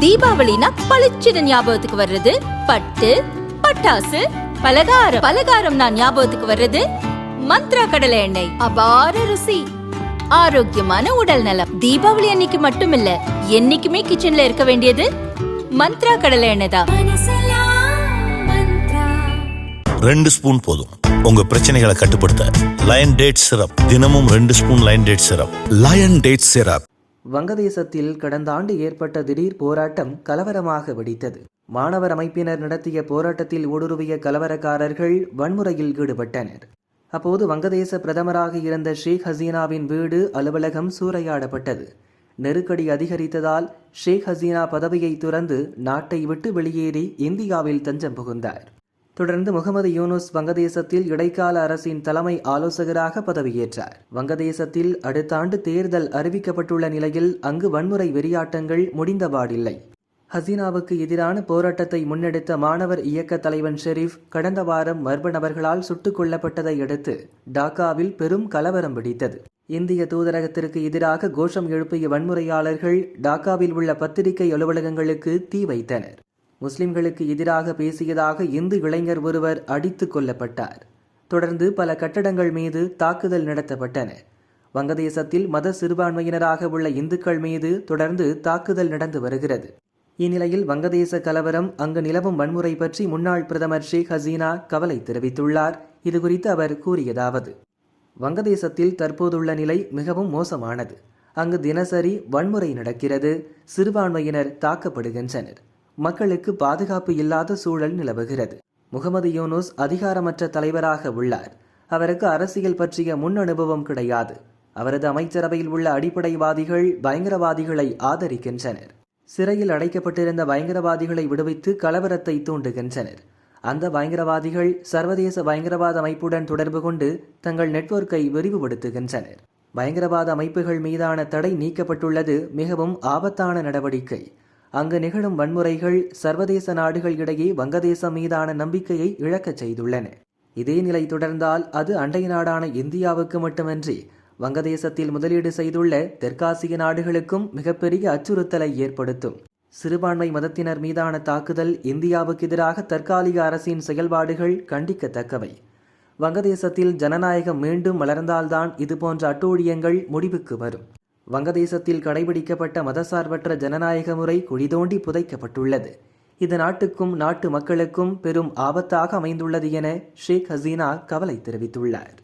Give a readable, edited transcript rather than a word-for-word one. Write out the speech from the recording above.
தீபாவளினா பளிச்சுன்னு ஞாபகத்துக்கு வர்றது பட்டு, பட்டாசு, பலகாரம். பலகாரம் நான் ஞாபகத்துக்கு வர்றது மந்த்ரா கடலை எண்ணெய். அபார ருசி, ஆரோக்கியமான உடல் நலம். தீபாவளி அன்னைக்கு மட்டும் இல்ல, என்னைக்குமே கிச்சன்ல இருக்க வேண்டியது மந்த்ரா கடலை எண்ணெய் தான். 2 ஸ்பூன் போதும் உங்க பிரச்சனைகளை கட்டுப்படுத்த. லயன் டேட் சிரப், தினமும் 2 spoon Lion date syrup. Lion date syrup. வங்கதேசத்தில் கடந்த ஆண்டு ஏற்பட்ட திடீர் போராட்டம் கலவரமாக வெடித்தது. மாணவர் அமைப்பினர் நடத்திய போராட்டத்தில் ஊடுருவிய கலவரக்காரர்கள் வன்முறையில் ஈடுபட்டனர். அப்போது வங்கதேச பிரதமராக இருந்த ஷேக் ஹசீனாவின் வீடு, அலுவலகம் சூறையாடப்பட்டது. நெருக்கடி அதிகரித்ததால் ஷேக் ஹசீனா பதவியை துறந்து நாட்டை விட்டு வெளியேறி இந்தியாவில் தஞ்சம் புகுந்தார். தொடர்ந்து முகமது யூனுஸ் வங்கதேசத்தில் இடைக்கால அரசின் தலைமை ஆலோசகராக பதவியேற்றார். வங்கதேசத்தில் அடுத்த ஆண்டு தேர்தல் அறிவிக்கப்பட்டுள்ள நிலையில் அங்கு வன்முறை வெறியாட்டங்கள் முடிந்தபாடில்லை. ஹசீனாவுக்கு எதிரான போராட்டத்தை முன்னெடுத்த மாணவர் இயக்க தலைவன் ஷெரீப் கடந்த வாரம் மர்ம நபர்களால் சுட்டுக் கொல்லப்பட்டதை அடுத்து டாக்காவில் பெரும் கலவரம் வெடித்தது. இந்திய தூதரகத்திற்கு எதிராக கோஷம் எழுப்பிய வன்முறையாளர்கள் டாக்காவில் உள்ள பத்திரிகை அலுவலகங்களுக்கு தீ வைத்தனர். முஸ்லிம்களுக்கு எதிராக பேசியதாக இந்து இளைஞர் ஒருவர் அடித்துக் கொல்லப்பட்டார். தொடர்ந்து பல கட்டடங்கள் மீது தாக்குதல் நடத்தப்பட்டன. வங்கதேசத்தில் மத சிறுபான்மையினராக உள்ள இந்துக்கள் மீது தொடர்ந்து தாக்குதல் நடந்து வருகிறது. இந்நிலையில் வங்கதேச கலவரம், அங்கு நிலவும் வன்முறை பற்றி முன்னாள் பிரதமர் ஷேக் ஹசீனா கவலை தெரிவித்துள்ளார். இதுகுறித்து அவர் கூறியதாவது: வங்கதேசத்தில் தற்போதுள்ள நிலை மிகவும் மோசமானது. அங்கு தினசரி வன்முறை நடக்கிறது. சிறுபான்மையினர் தாக்கப்படுகின்றனர். மக்களுக்கு பாதுகாப்பு இல்லாத சூழல் நிலவுகிறது. முகமது யூனுஸ் அதிகாரமற்ற தலைவராக உள்ளார். அவருக்கு அரசியல் பற்றிய முன் அனுபவம் கிடையாது. அவரது அமைச்சரவையில் உள்ள அடிப்படைவாதிகள் பயங்கரவாதிகளை ஆதரிக்கின்றனர். சிறையில் அடைக்கப்பட்டிருந்த பயங்கரவாதிகளை விடுவித்து கலவரத்தை தூண்டுகின்றனர். அந்த பயங்கரவாதிகள் சர்வதேச பயங்கரவாத அமைப்புடன் தொடர்பு கொண்டு தங்கள் நெட்வொர்க்கை விரிவுபடுத்துகின்றனர். பயங்கரவாத அமைப்புகள் மீதான தடை நீக்கப்பட்டுள்ளது மிகவும் ஆபத்தான நடவடிக்கை. அங்கு நிகழும் வன்முறைகள் சர்வதேச நாடுகள் இடையே வங்கதேசம் மீதான நம்பிக்கையை இழக்கச் செய்துள்ளன. இதே நிலை தொடர்ந்தால் அது அண்டை நாடான இந்தியாவுக்கு மட்டுமின்றி வங்கதேசத்தில் முதலீடு செய்துள்ள தெற்காசிய நாடுகளுக்கும் மிகப்பெரிய அச்சுறுத்தலை ஏற்படுத்தும். சிறுபான்மை மதத்தினர் மீதான தாக்குதல், இந்தியாவுக்கு எதிராக தற்காலிக அரசின் செயல்பாடுகள் கண்டிக்கத்தக்கவை. வங்கதேசத்தில் ஜனநாயகம் மீண்டும் மலர்ந்தால்தான் இதுபோன்ற அட்டூழியங்கள் முடிவுக்கு வரும். வங்கதேசத்தில் கடைபிடிக்கப்பட்ட மதசார்பற்ற ஜனநாயக முறை குழிதோண்டி புதைக்கப்பட்டுள்ளது. இது நாட்டுக்கும் நாட்டு மக்களுக்கும் பெரும் ஆபத்தாக அமைந்துள்ளது என ஷேக் ஹசீனா கவலை தெரிவித்துள்ளார்.